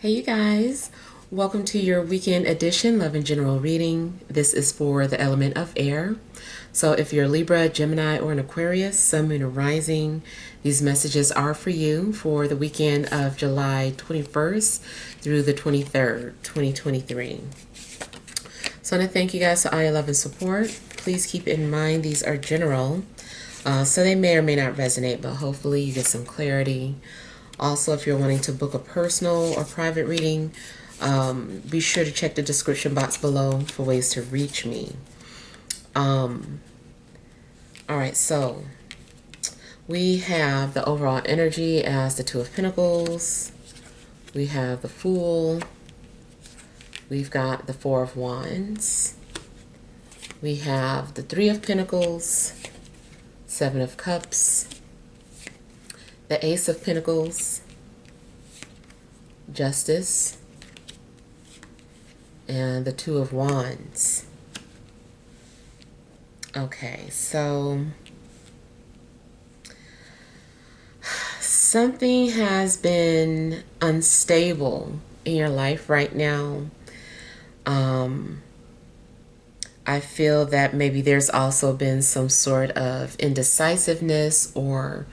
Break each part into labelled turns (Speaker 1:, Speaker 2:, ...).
Speaker 1: Hey you guys, welcome to your weekend edition Love and General reading. This is for the element of air. So if you're Libra, Gemini, or an Aquarius, Sun, Moon, or Rising, these messages are for you for the weekend of July 21st through the 23rd, 2023. So I want to thank you guys for all your love and support. Please keep in mind these are general, so they may or may not resonate, but hopefully you get some clarity. Also, if you're wanting to book a personal or private reading, be sure to check the description box below for ways to reach me. All right, so we have the overall energy as the Two of Pentacles. We have the Fool. We've got the Four of Wands. We have the Three of Pentacles, Seven of Cups, the Ace of Pentacles, Justice, and the Two of Wands. Okay, so something has been unstable in your life right now. I feel that maybe there's also been some sort of indecisiveness or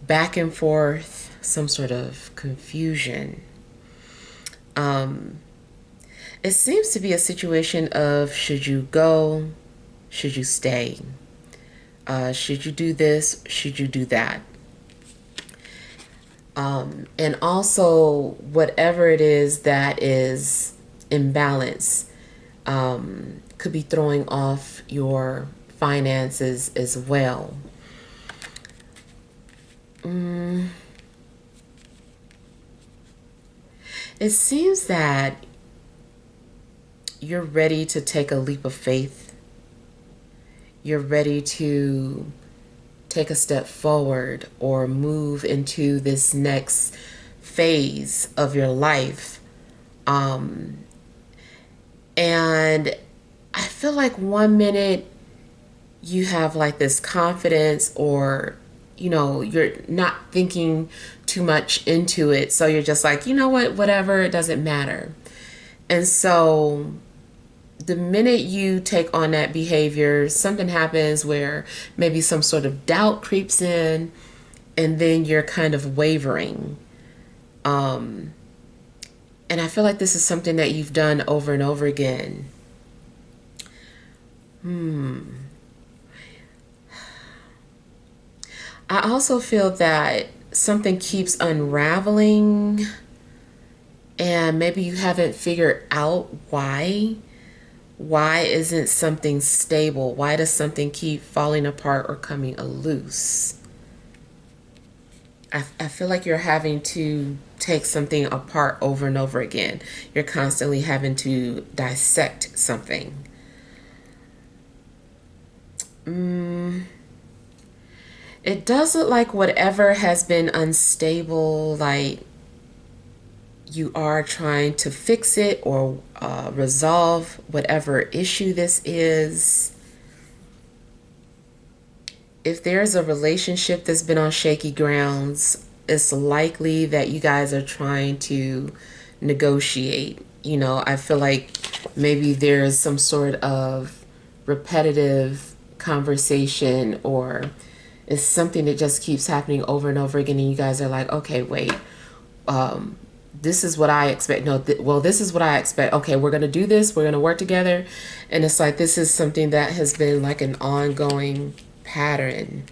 Speaker 1: back and forth, some sort of confusion. It seems to be a situation of should you go, should you stay? Should you do this, should you do that? And also whatever it is that is imbalance could be throwing off your finances as well. It seems that you're ready to take a leap of faith. You're ready to take a step forward or move into this next phase of your life. And I feel like 1 minute you have like this confidence, or you're not thinking too much into it, so you're just like, you know what, whatever, it doesn't matter. And so the minute you take on that behavior, something happens where maybe some sort of doubt creeps in, and then you're kind of wavering. And I feel like this is something that you've done over and over again. I also feel that something keeps unraveling, and maybe you haven't figured out why. Why isn't something stable? Why does something keep falling apart or coming loose? I feel like you're having to take something apart over and over again. You're constantly having to dissect something. It does look like whatever has been unstable, like you are trying to fix it or resolve whatever issue this is. If there's a relationship that's been on shaky grounds, it's likely that you guys are trying to negotiate. I feel like maybe there's some sort of repetitive conversation, or it's something that just keeps happening over and over again, and you guys are like, okay, wait, this is what I expect. No, this is what I expect. Okay, we're going to do this. We're going to work together. And it's like, this is something that has been like an ongoing pattern.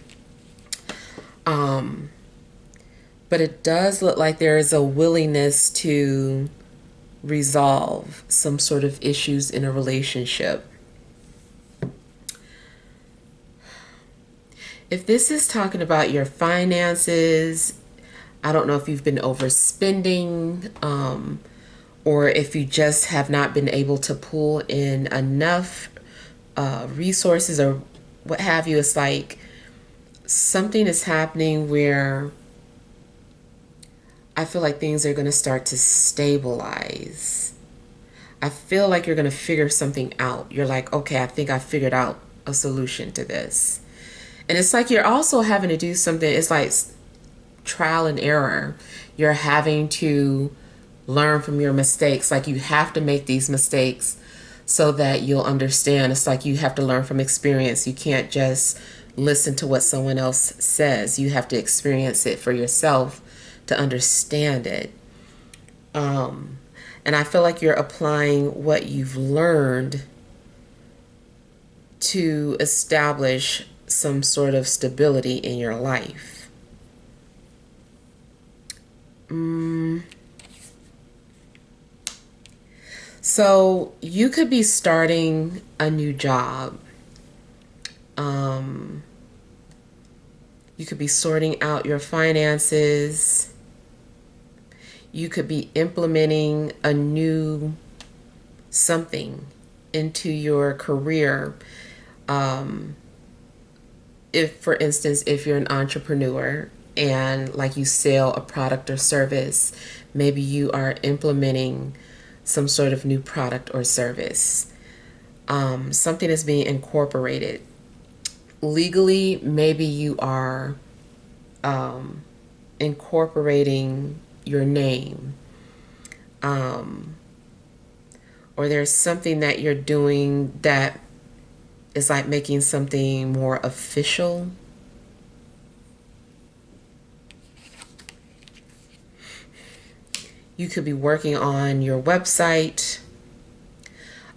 Speaker 1: But it does look like there is a willingness to resolve some sort of issues in a relationship. If this is talking about your finances, I don't know if you've been overspending, or if you just have not been able to pull in enough resources or what have you. It's like something is happening where I feel like things are going to start to stabilize. I feel like you're going to figure something out. You're like, okay, I think I figured out a solution to this. And it's like you're also having to do something. It's like trial and error. You're having to learn from your mistakes. Like, you have to make these mistakes so that you'll understand. It's like you have to learn from experience. You can't just listen to what someone else says. You have to experience it for yourself to understand it. And I feel like you're applying what you've learned to establish some sort of stability in your life. So you could be starting a new job. You could be sorting out your finances. You could be implementing a new something into your career. If, for instance, if you're an entrepreneur and like you sell a product or service, maybe you are implementing some sort of new product or service. Something is being incorporated. Legally, maybe you are incorporating your name. Or there's something that you're doing that is like making something more official. You could be working on your website.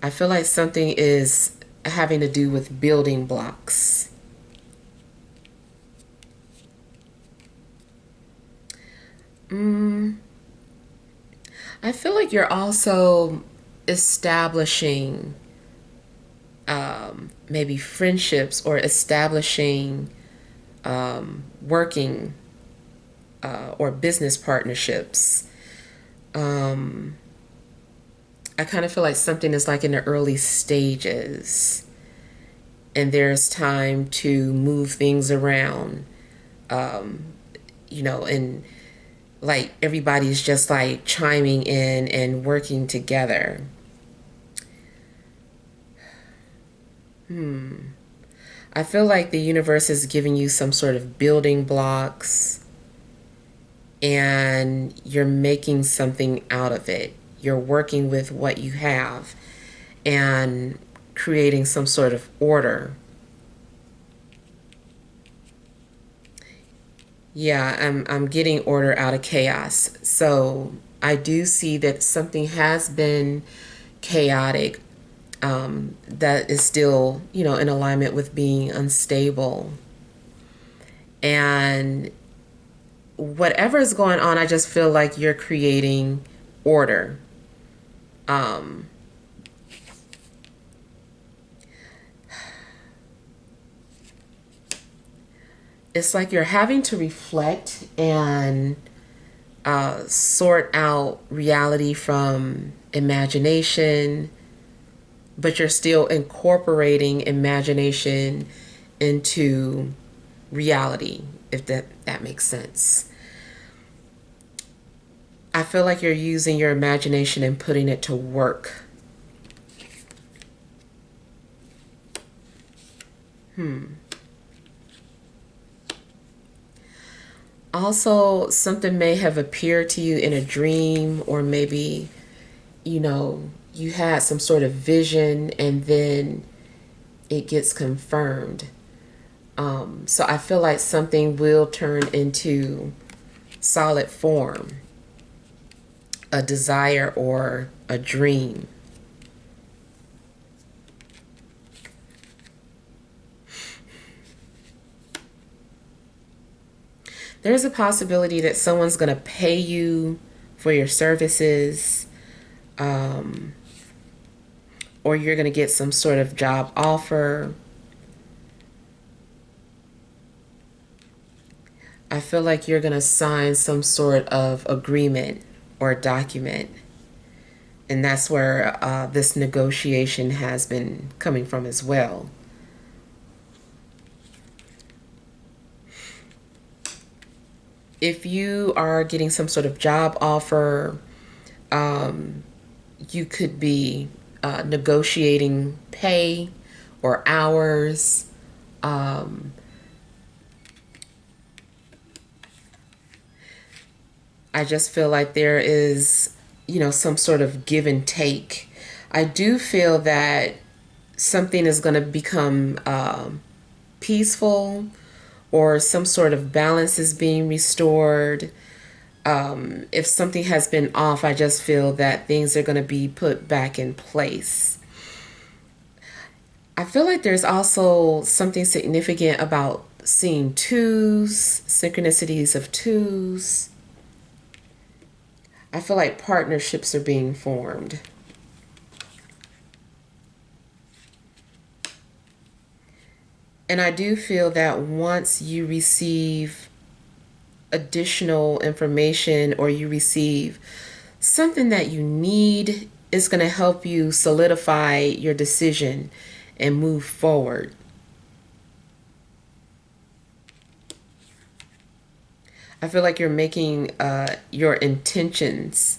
Speaker 1: I feel like something is having to do with building blocks. I feel like you're also establishing maybe friendships or establishing working or business partnerships. I kind of feel like something is like in the early stages and there's time to move things around, and like everybody's just like chiming in and working together. I feel like the universe is giving you some sort of building blocks and you're making something out of it. You're working with what you have and creating some sort of order. Yeah, I'm getting order out of chaos. So I do see that something has been chaotic, that is still, in alignment with being unstable. And whatever is going on, I just feel like you're creating order. It's like you're having to reflect and sort out reality from imagination, but you're still incorporating imagination into reality, if that makes sense. I feel like you're using your imagination and putting it to work. Also, something may have appeared to you in a dream, or maybe, you had some sort of vision and then it gets confirmed. So I feel like something will turn into solid form, a desire or a dream. There's a possibility that someone's going to pay you for your services, or you're going to get some sort of job offer. I feel like you're going to sign some sort of agreement or document. And that's where this negotiation has been coming from as well. If you are getting some sort of job offer, you could be negotiating pay or hours. I just feel like there is, some sort of give and take. I do feel that something is going to become peaceful, or some sort of balance is being restored. If something has been off, I just feel that things are going to be put back in place. I feel like there's also something significant about seeing twos, synchronicities of twos. I feel like partnerships are being formed. And I do feel that once you receive additional information, or you receive something that you need, is going to help you solidify your decision and move forward. I feel like you're making your intentions,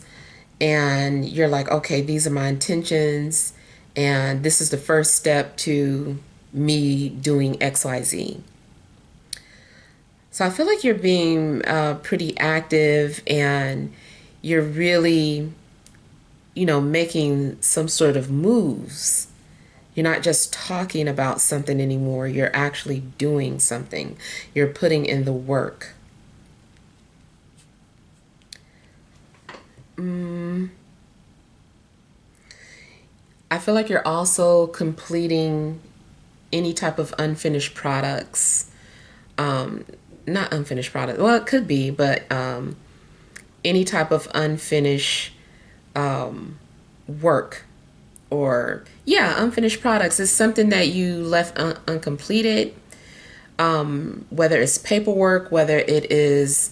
Speaker 1: and you're like, okay, these are my intentions, and this is the first step to me doing XYZ. So I feel like you're being pretty active, and you're really, making some sort of moves. You're not just talking about something anymore. You're actually doing something. You're putting in the work. I feel like you're also completing any type of unfinished products. Not unfinished product. Well, it could be, but any type of unfinished work, or unfinished products is something that you left uncompleted. Whether it's paperwork, whether it is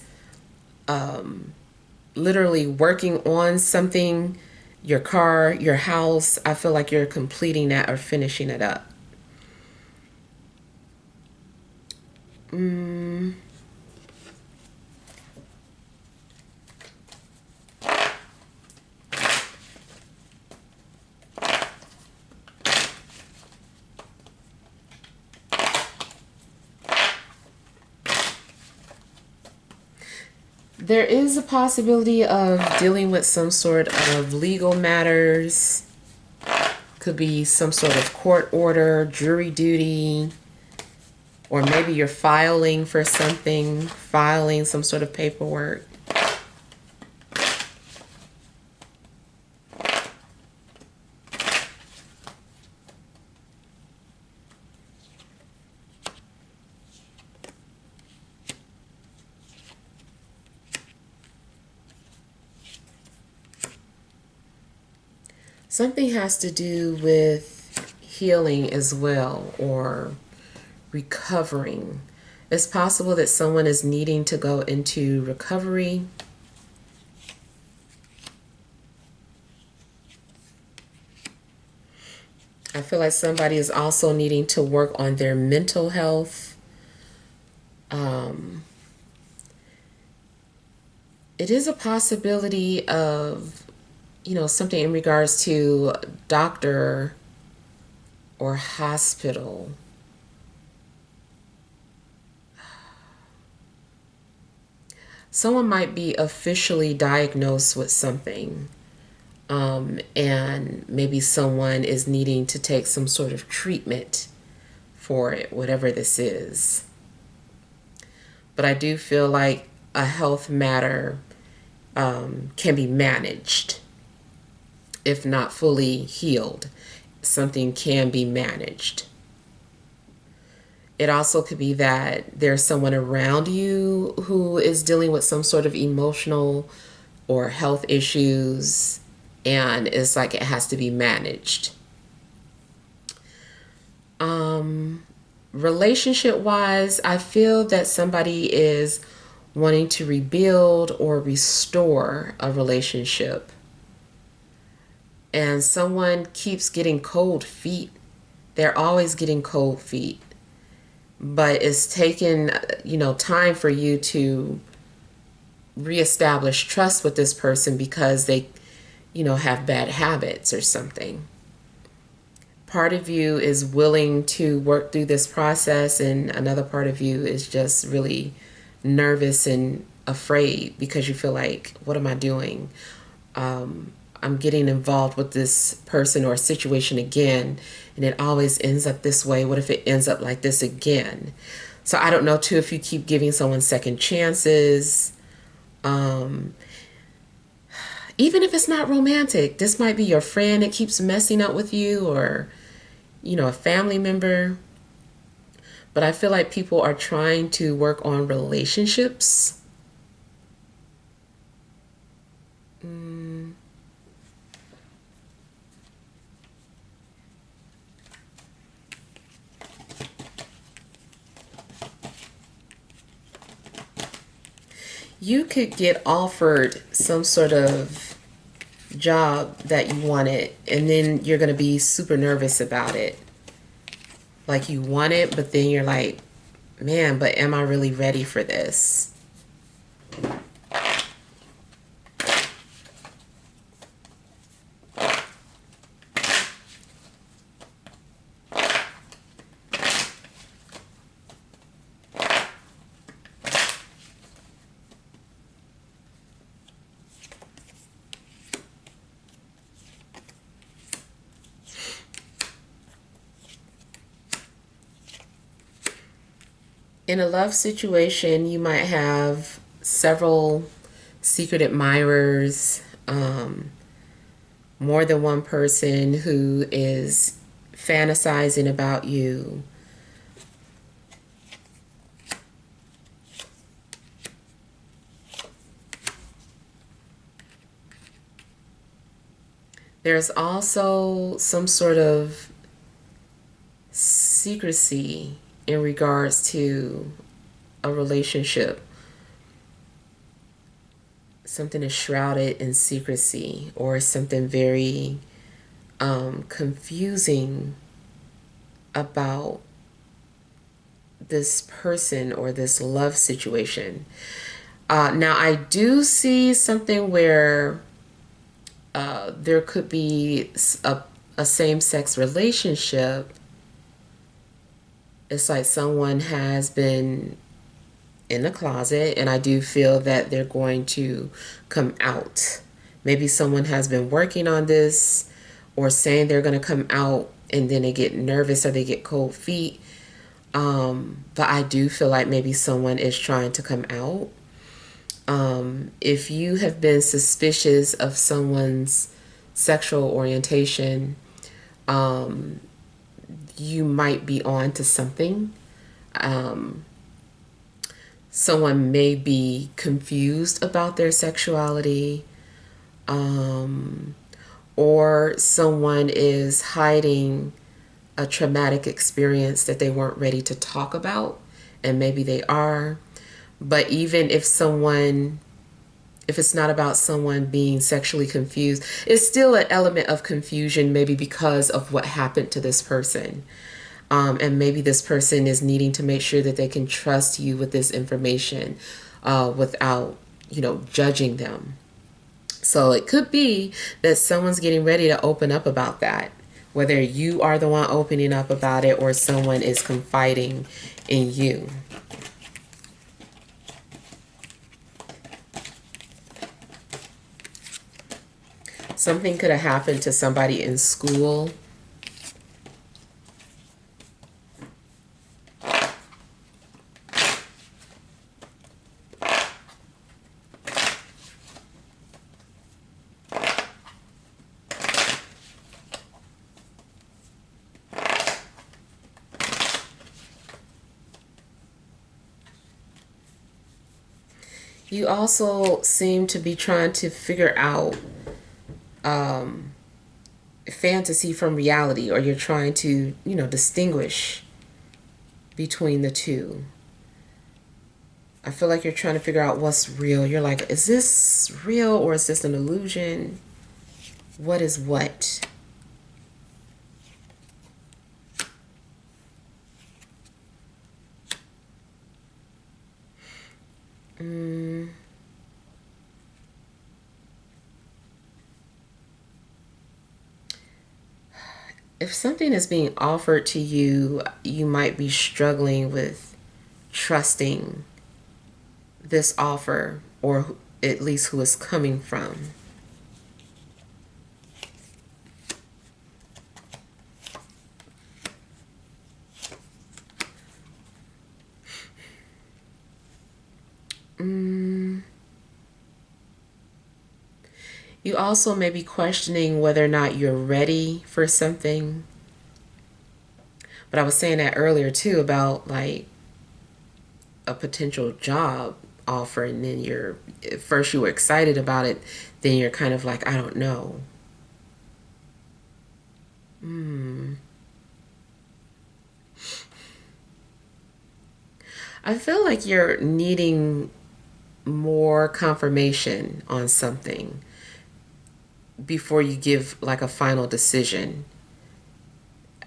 Speaker 1: literally working on something, your car, your house. I feel like you're completing that or finishing it up. There is a possibility of dealing with some sort of legal matters. Could be some sort of court order, jury duty, or maybe you're filing for something, filing some sort of paperwork. Something has to do with healing as well, or recovering. It's possible that someone is needing to go into recovery. I feel like somebody is also needing to work on their mental health. It is a possibility of, something in regards to doctor or hospital. Someone might be officially diagnosed with something, and maybe someone is needing to take some sort of treatment for it, whatever this is. But I do feel like a health matter can be managed. If not fully healed, something can be managed. It also could be that there's someone around you who is dealing with some sort of emotional or health issues, and it's like it has to be managed. Relationship wise, I feel that somebody is wanting to rebuild or restore a relationship, and someone keeps getting cold feet. They're always getting cold feet, but it's taken, time for you to reestablish trust with this person because they, have bad habits or something. Part of you is willing to work through this process, and another part of you is just really nervous and afraid because you feel like, what am I doing? I'm getting involved with this person or situation again, and it always ends up this way. What if it ends up like this again? So I don't know too if you keep giving someone second chances. Um, Even if it's not romantic, this might be your friend that keeps messing up with you, or a family member. But I feel like people are trying to work on relationships. Mm. You could get offered some sort of job that you wanted, and then you're going to be super nervous about it. Like you want it, but then you're like, man, but am I really ready for this? In a love situation, you might have several secret admirers, more than one person who is fantasizing about you. There's also some sort of secrecy in regards to a relationship. Something is shrouded in secrecy, or something very confusing about this person or this love situation. Now, I do see something where there could be a same-sex relationship. It's like someone has been in the closet, and I do feel that they're going to come out. Maybe someone has been working on this or saying they're going to come out, and then they get nervous or they get cold feet. But I do feel like maybe someone is trying to come out. If you have been suspicious of someone's sexual orientation, you might be on to something. Someone may be confused about their sexuality, or someone is hiding a traumatic experience that they weren't ready to talk about, and maybe they are. But even if it's not about someone being sexually confused, it's still an element of confusion, maybe because of what happened to this person. And maybe this person is needing to make sure that they can trust you with this information without, judging them. So it could be that someone's getting ready to open up about that, whether you are the one opening up about it or someone is confiding in you. Something could have happened to somebody in school. You also seem to be trying to figure out fantasy from reality, or you're trying to, distinguish between the two. I feel like you're trying to figure out what's real. You're like, is this real or is this an illusion? What is what? If something is being offered to you, you might be struggling with trusting this offer, or at least who it's coming from. You also may be questioning whether or not you're ready for something. But I was saying that earlier too about like a potential job offer, and then you're at first you were excited about it, then you're kind of like, I don't know. I feel like you're needing more confirmation on something before you give like a final decision.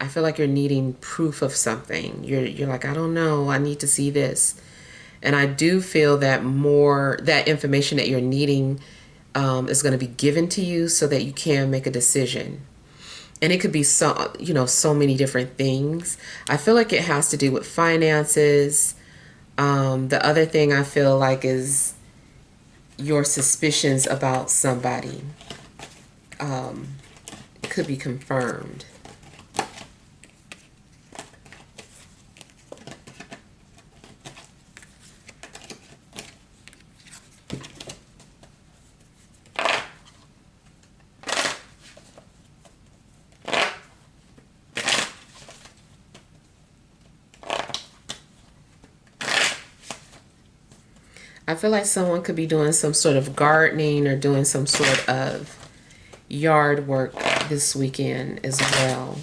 Speaker 1: I feel like you're needing proof of something. You're like, I don't know, I need to see this. And I do feel that more that information that you're needing is going to be given to you so that you can make a decision. And it could be so many different things. I feel like it has to do with finances. The other thing I feel like is your suspicions about somebody could be confirmed. I feel like someone could be doing some sort of gardening or doing some sort of yard work this weekend as well.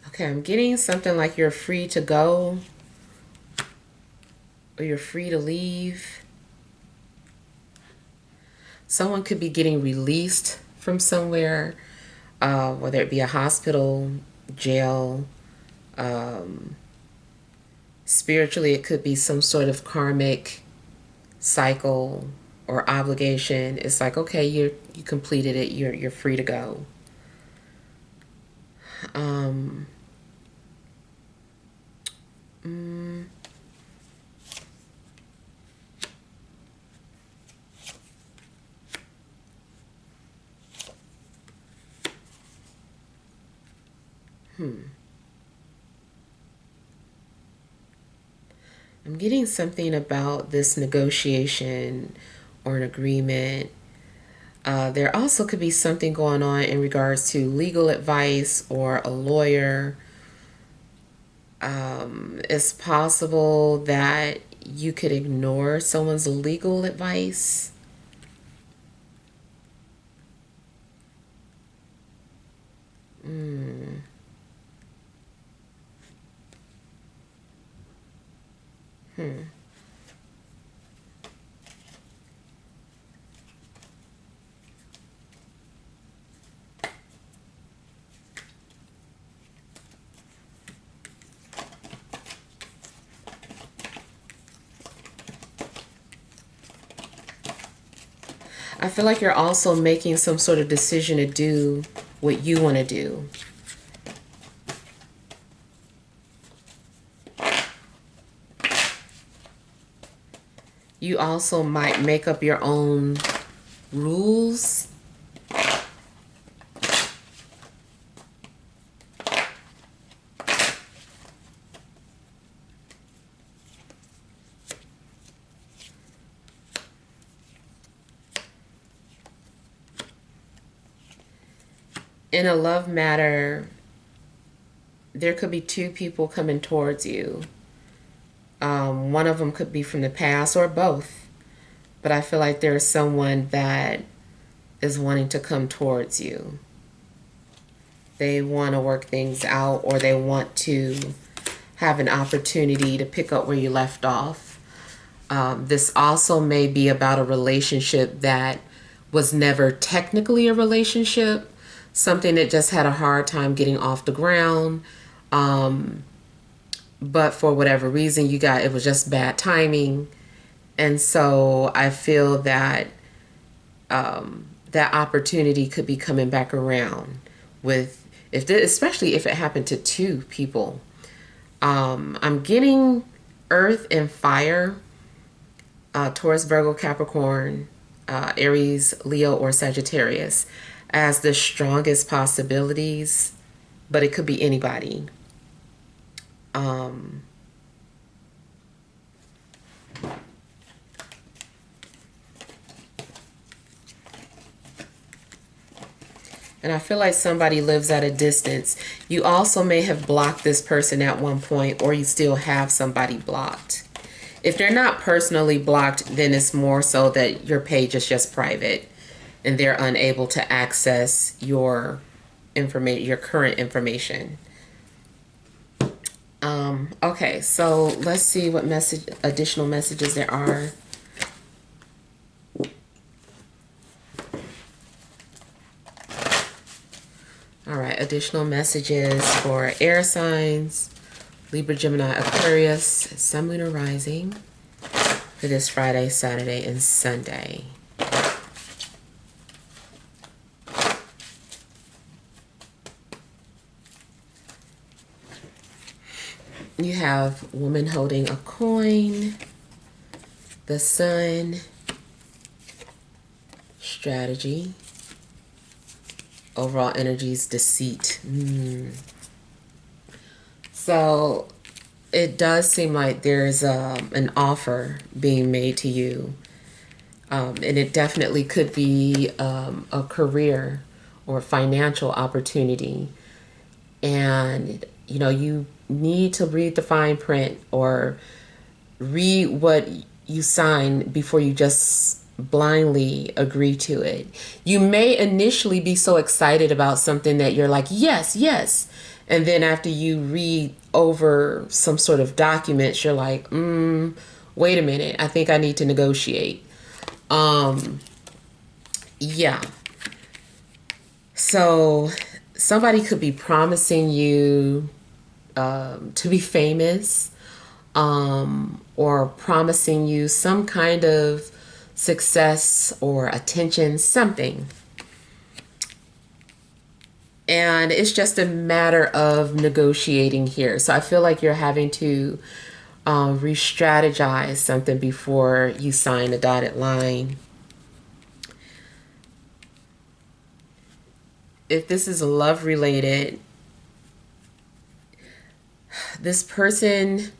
Speaker 1: Okay, I'm getting something like you're free to go or you're free to leave. Someone could be getting released from somewhere, whether it be a hospital, jail. Spiritually, it could be some sort of karmic cycle or obligation. It's like, okay, you completed it. You're free to go. Um, mm, I'm getting something about this negotiation or an agreement. There also could be something going on in regards to legal advice or a lawyer. It's possible that you could ignore someone's legal advice. Mm. Hmm. I feel like you're also making some sort of decision to do what you want to do. You also might make up your own rules. In a love matter, there could be two people coming towards you. One of them could be from the past or both. But I feel like there's someone that is wanting to come towards you. They want to work things out, or they want to have an opportunity to pick up where you left off. This also may be about a relationship that was never technically a relationship, something that just had a hard time getting off the ground. But for whatever reason, it was just bad timing. And so I feel that that opportunity could be coming back around with, especially if it happened to two people. I'm getting Earth and Fire, Taurus, Virgo, Capricorn, Aries, Leo, or Sagittarius. as the strongest possibilities, but it could be anybody. And I feel like somebody lives at a distance. You also may have blocked this person at one point, or you still have somebody blocked. If they're not personally blocked, then it's more so that your page is just private and they're unable to access your information, your current information. Okay, so let's see what additional messages there are. All right, additional messages for air signs, Libra, Gemini, Aquarius, Sun, Moon, or Rising for this Friday, Saturday, and Sunday. You have woman holding a coin, the Sun, strategy, overall energies, deceit. So it does seem like there's an offer being made to you. And it definitely could be a career or financial opportunity. And, you know, you need to read the fine print or read what you sign before you just blindly agree to it. You may initially be so excited about something that you're like, yes, yes. And then after you read over some sort of documents, you're like, wait a minute, I think I need to negotiate. Yeah. So somebody could be promising you to be famous, or promising you some kind of success or attention, something. And it's just a matter of negotiating here. So I feel like you're having to re-strategize something before you sign a dotted line. If this is love related, this person,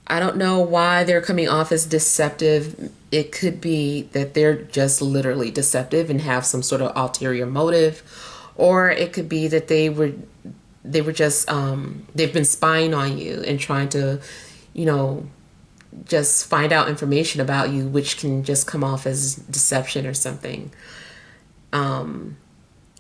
Speaker 1: I don't know why they're coming off as deceptive. It could be that they're just literally deceptive and have some sort of ulterior motive, or it could be that they were just they've been spying on you and trying to, you know, just find out information about you, which can just come off as deception or something.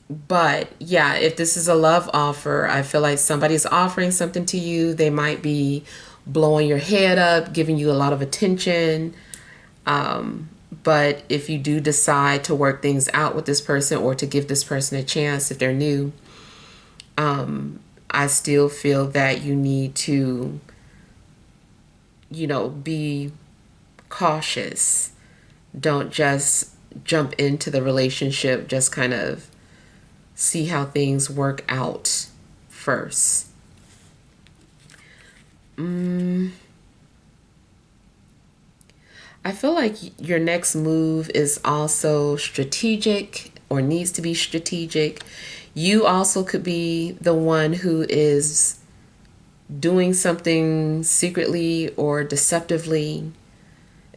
Speaker 1: But yeah, if this is a love offer, I feel like somebody's offering something to you. They might be blowing your head up, giving you a lot of attention. But if you do decide to work things out with this person or to give this person a chance if they're new, I still feel that you need to, you know, be cautious. Don't just jump into the relationship, just kind of see how things work out first. I feel like your next move is also strategic or needs to be strategic. You also could be the one who is doing something secretly or deceptively,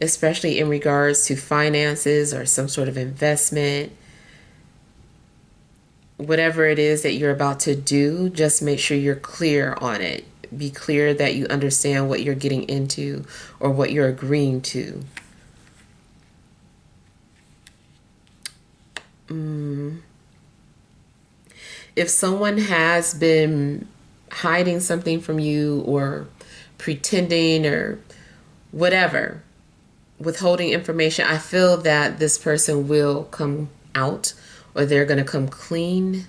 Speaker 1: especially in regards to finances or some sort of investment. Whatever it is that you're about to do, just make sure you're clear on it. Be clear that you understand what you're getting into or what you're agreeing to. If someone has been hiding something from you or pretending or whatever, withholding information, I feel that this person will come out or they're going to come clean.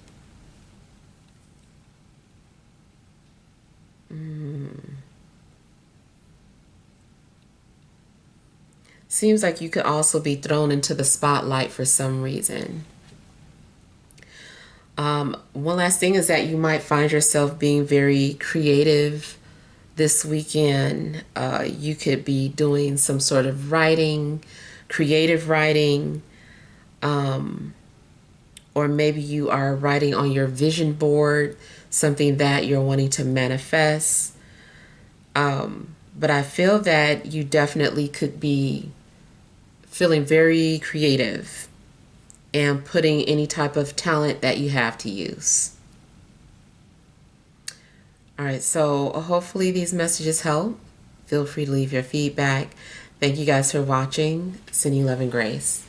Speaker 1: Seems like you could also be thrown into the spotlight for some reason. One last thing is that you might find yourself being very creative this weekend. You could be doing some sort of writing, creative writing, or maybe you are writing on your vision board something that you're wanting to manifest. But I feel that you definitely could be feeling very creative and putting any type of talent that you have to use. All right, so hopefully these messages help. Feel free to leave your feedback. Thank you guys for watching. Sending love and grace.